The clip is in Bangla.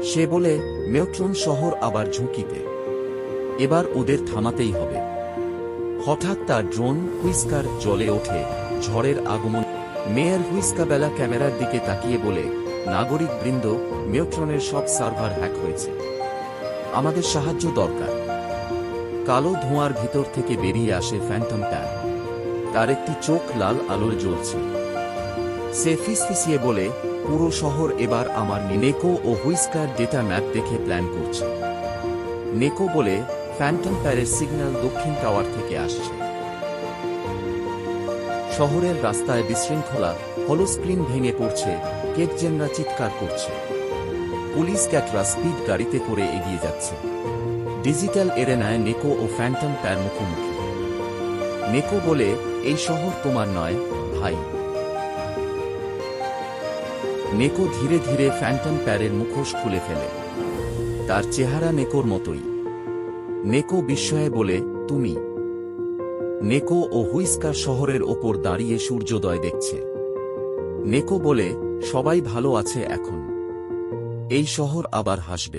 সে বলে, মেয়ট্রন শহর আবার ঝুঁকিতে। এবার ওদের থামাতেই হবে। হঠাৎ তার ড্রোন হুইস্কার জ্বলে ওঠে, ঝড়ের আগমন। মেয়র হুইস্কাবেলা ক্যামেরার দিকে তাকিয়ে বলে, নাগরিকবৃন্দ, মেয়ট্রনের সব সার্ভার হ্যাক হয়েছে। আমাদের সাহায্য দরকার। কালো ধোঁয়ার ভিতর থেকে বেরিয়ে আসে ফ্যান্টম প্যান। তার একটি চোখ লাল আলোয় জ্বলছে। সে ফিসফিসিয়ে বলে, পুরো শহর এবার আমার। নেকো ও হুইস্কার ডেটা ম্যাপ দেখে প্ল্যান করছে। নেকো বলে, ফ্যান্টম প্যারের সিগন্যাল দক্ষিণ টাওয়ার থেকে আসছে। শহরের রাস্তায় বিশৃঙ্খলা, হলো স্ক্রিন ভেঙে পড়ছে, কেকজেনরা চিৎকার করছে। পুলিশ ক্যাটরা স্পিড গাড়িতে করে এগিয়ে যাচ্ছে। ডিজিটাল এরেনায় নেকো ও ফ্যান্টম প্যার মুখোমুখি। নেকো বলে, এই শহর তোমার নয়, ভাই। নেকো ধীরে ধীরে ফ্যান্টম প্যারের মুখোশ খুলে ফেলে। তার চেহারা নেকোর মতোই। নেকো বিস্ময়ে বলে, তুমি? নেকো ও হুইস্কার শহরের ওপর দাঁড়িয়ে সূর্যোদয় দেখছে। নেকো বলে, সবাই ভালো আছে এখন। এই শহর আবার হাসবে।